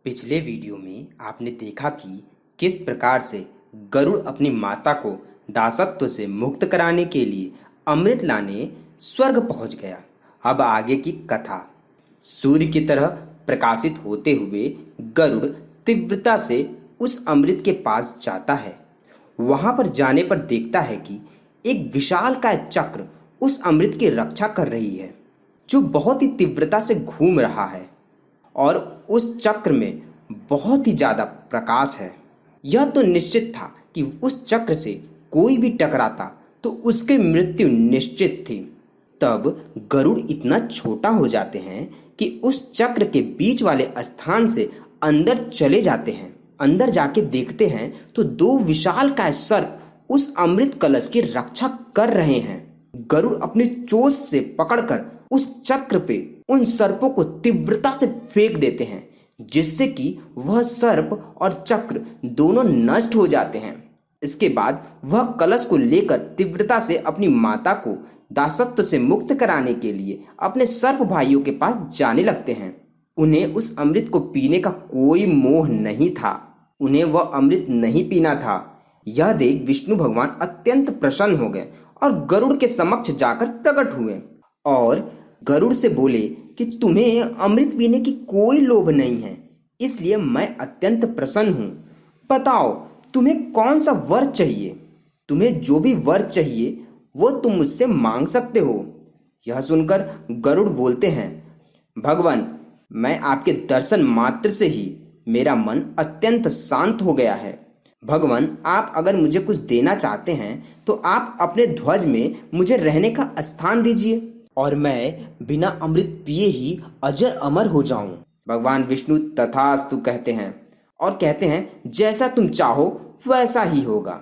पिछले वीडियो में आपने देखा कि किस प्रकार से गरुड़ अपनी माता को दासत्व से मुक्त कराने के लिए अमृत लाने स्वर्ग पहुंच गया। अब आगे की कथा। सूर्य की तरह प्रकाशित होते हुए गरुड़ तीव्रता से उस अमृत के पास जाता है। वहां पर जाने पर देखता है कि एक विशालकाय चक्र उस अमृत की रक्षा कर रही है, जो बहुत ही तीव्रता से घूम रहा है और उस चक्र में बहुत ही ज्यादा प्रकाश है। यह तो निश्चित था कि उस चक्र से कोई भी टकराता तो उसकी मृत्यु निश्चित थी। तब गरुड़ इतना छोटा हो जाते हैं कि उस चक्र के बीच वाले स्थान से अंदर चले जाते हैं। अंदर जाके देखते हैं तो दो विशालकाय सर्प उस अमृत कलश की रक्षा कर रहे हैं। गरुड़ अपनी चोंच से पकड़कर उस चक्र पे उन सर्पों को तीव्रता से फेंक देते हैं, जिससे कि वह सर्प और चक्र दोनों नष्ट हो जाते हैं। इसके बाद वह कलश को लेकर तीव्रता से अपनी माता को दासत्व से मुक्त कराने के लिए अपने सर्प भाइयों के पास जाने लगते हैं। उन्हें उस अमृत को पीने का कोई मोह नहीं था। उन्हें वह अमृत नहीं पीना था। यह देख विष्णु भगवान अत्यंत प्रसन्न हो गए और गरुड़ के समक्ष जाकर प्रकट हुए और गरुड़ से बोले कि तुम्हें अमृत पीने की कोई लोभ नहीं है, इसलिए मैं अत्यंत प्रसन्न हूँ। बताओ तुम्हें कौन सा वर चाहिए। तुम्हें जो भी वर चाहिए वो तुम मुझसे मांग सकते हो। यह सुनकर गरुड़ बोलते हैं, भगवान, मैं आपके दर्शन मात्र से ही मेरा मन अत्यंत शांत हो गया है। भगवान, आप अगर मुझे कुछ देना चाहते हैं तो आप अपने ध्वज में मुझे रहने का स्थान दीजिए और मैं बिना अमृत पिए ही अजर अमर हो जाऊं। भगवान विष्णु तथास्तु कहते हैं और कहते हैं, जैसा तुम चाहो वैसा ही होगा।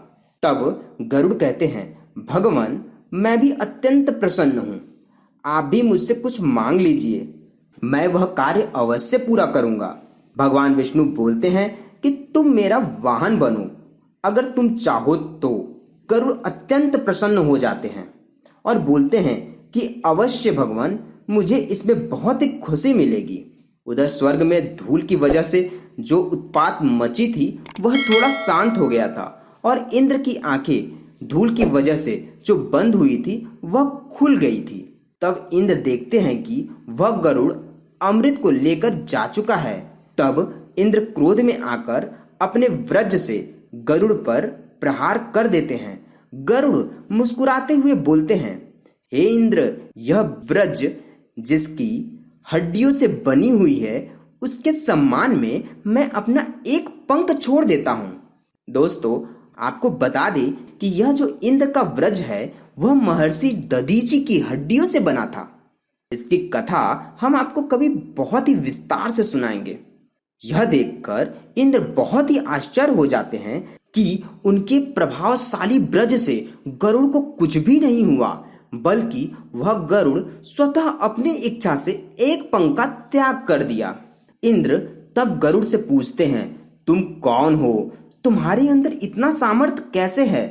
तब गरुड़ कहते हैं, भगवान, मैं भी अत्यंत प्रसन्न हूँ। आप भी मुझसे कुछ मांग लीजिए, मैं वह कार्य अवश्य पूरा करूँगा। भगवान विष्णु बोलते हैं कि तुम मेरा वाहन बनो, अगर तुम चाहो तो। गरुड़ अत्यंत प्रसन्न हो जाते हैं और बोलते हैं कि अवश्य भगवान, मुझे इसमें बहुत ही खुशी मिलेगी। उधर स्वर्ग में धूल की वजह से जो उत्पात मची थी वह थोड़ा शांत हो गया था और इंद्र की आंखें धूल की वजह से जो बंद हुई थी वह खुल गई थी। तब इंद्र देखते हैं कि वह गरुड़ अमृत को लेकर जा चुका है। तब इंद्र क्रोध में आकर अपने वज्र से गरुड़ पर प्रहार कर देते हैं। गरुड़ मुस्कुराते हुए बोलते हैं, हे इंद्र, यह वज्र जिसकी हड्डियों से बनी हुई है, उसके सम्मान में मैं अपना एक पंख छोड़ देता हूँ। दोस्तों, आपको बता दें कि यह जो इंद्र का वज्र है वह महर्षि दधीचि की हड्डियों से बना था। इसकी कथा हम आपको कभी बहुत ही विस्तार से सुनाएंगे। यह देखकर इंद्र बहुत ही आश्चर्य हो जाते हैं कि उनके प्रभावशाली वज्र से गरुड़ को कुछ भी नहीं हुआ, बल्कि वह गरुड़ स्वतः अपनी इच्छा से एक पंख का त्याग कर दिया। इंद्र तब गरुड़ से पूछते हैं, तुम कौन हो? तुम्हारे अंदर इतना सामर्थ्य कैसे है?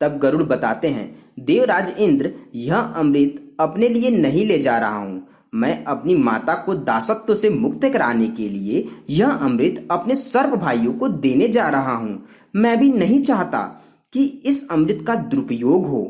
तब गरुड़ बताते हैं, देवराज इंद्र, यह अमृत अपने लिए नहीं ले जा रहा हूँ। मैं अपनी माता को दासत्व से मुक्त कराने के लिए यह अमृत अपने सर्प भाइयों को देने जा रहा हूँ। मैं भी नहीं चाहता कि इस अमृत का दुरुपयोग हो।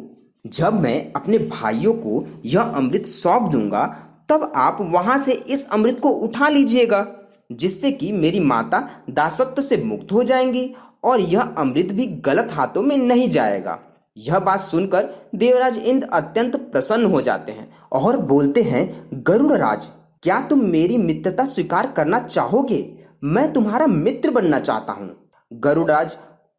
जब मैं अपने भाइयों को यह अमृत सौंप दूंगा तब आप वहां से इस अमृत को उठा लीजिएगा, जिससे कि मेरी माता दासत्व से मुक्त हो जाएंगी और यह अमृत भी गलत हाथों में नहीं जाएगा। यह बात सुनकर देवराज इंद्र अत्यंत प्रसन्न हो जाते हैं और बोलते हैं, गरुड़राज, क्या तुम मेरी मित्रता स्वीकार करना चाहोगे? मैं तुम्हारा मित्र बनना चाहता हूँ।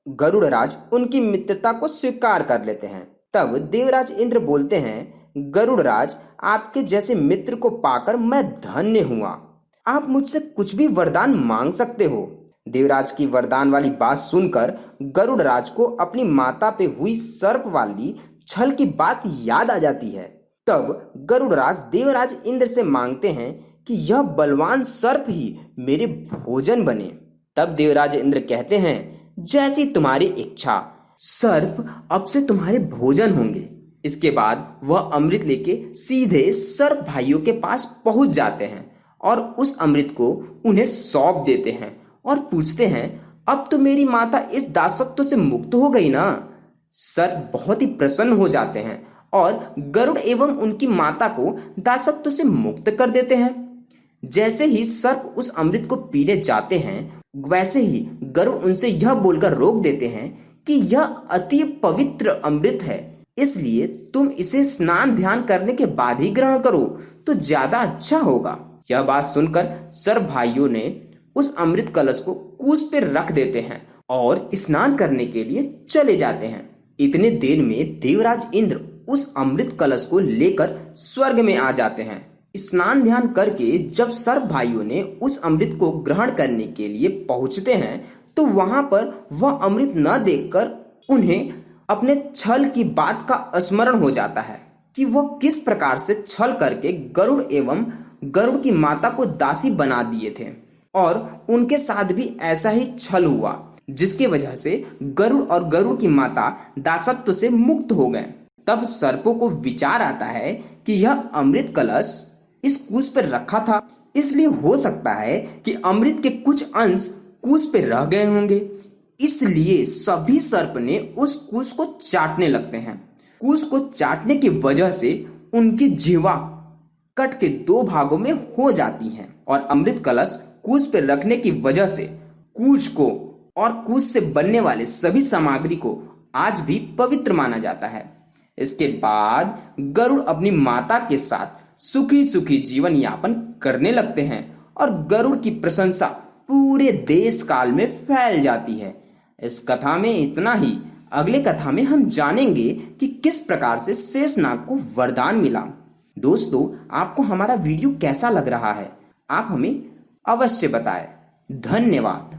गरुड़राज उनकी मित्रता को स्वीकार कर लेते हैं। तब देवराज इंद्र बोलते हैं, गरुड़राज, आपके जैसे मित्र को पाकर मैं धन्य हुआ। आप मुझसे कुछ भी वरदान मांग सकते हो। देवराज की वरदान वाली बात सुनकर गरुड़राज को अपनी माता पे हुई सर्प वाली छल की बात याद आ जाती है। तब गरुड़राज देवराज इंद्र से मांगते हैं कि यह बलवान सर्प ही मेरे भोजन बने। तब देवराज इंद्र कहते हैं, जैसी तुम्हारी इच्छा, सर्प अब से तुम्हारे भोजन होंगे। इसके बाद वह अमृत लेके सीधे सर्प भाइयों के पास पहुंच जाते हैं और उस अमृत को उन्हें सौंप देते हैं और पूछते हैं, अब तो मेरी माता इस दासत्व से मुक्त हो गई ना। सर्प बहुत ही प्रसन्न हो जाते हैं और गरुड़ एवं उनकी माता को दासत्व से मुक्त कर देते हैं। जैसे ही सर्प उस अमृत को पीने जाते हैं, वैसे ही गरुड़ उनसे यह बोलकर रोक देते हैं कि यह अति पवित्र अमृत है, इसलिए तुम इसे स्नान ध्यान करने के बाद ही ग्रहण करो तो ज्यादा अच्छा होगा। यह बात सुनकर सर्प भाइयों ने उस अमृत कलश को कूस पर रख देते हैं और स्नान करने के लिए चले जाते हैं। इतने देर में देवराज इंद्र उस अमृत कलश को लेकर स्वर्ग में आ जाते हैं। स्नान ध्यान करके जब सर्प भाइयों ने उस अमृत को ग्रहण करने के लिए पहुंचते हैं तो वहां पर वह अमृत न देखकर उन्हें अपने छल की बात का स्मरण हो जाता है कि वह किस प्रकार से छल करके गरुड़ एवं गरुड़ की माता को दासी बना दिए थे और उनके साथ भी ऐसा ही छल हुआ, जिसकी वजह से गरुड़ और गरुड़ की माता दासत्व से मुक्त हो गए। तब सर्पों को विचार आता है कि यह अमृत कलश इस कूस पर रखा था, इसलिए हो सकता है कि अमृत के कुछ अंश कूस पर रह गए होंगे। इसलिए सभी सर्प ने उस कूस को चाटने लगते हैं। कूस को चाटने की वजह से उनकी जीवा कट के दो भागों में हो जाती है और अमृत कलश कूस पर रखने की वजह से कूस को और कूस से बनने वाले सभी सामग्री को आज भी पवित्र माना जाता है। इसके बाद गरुड़ अपनी माता के साथ सुखी सुखी जीवन यापन करने लगते हैं और गरुड़ की प्रशंसा पूरे देश काल में फैल जाती है। इस कथा में इतना ही। अगले कथा में हम जानेंगे कि किस प्रकार से शेषनाग को वरदान मिला। दोस्तों, आपको हमारा वीडियो कैसा लग रहा है? आप हमें अवश्य बताएं। धन्यवाद।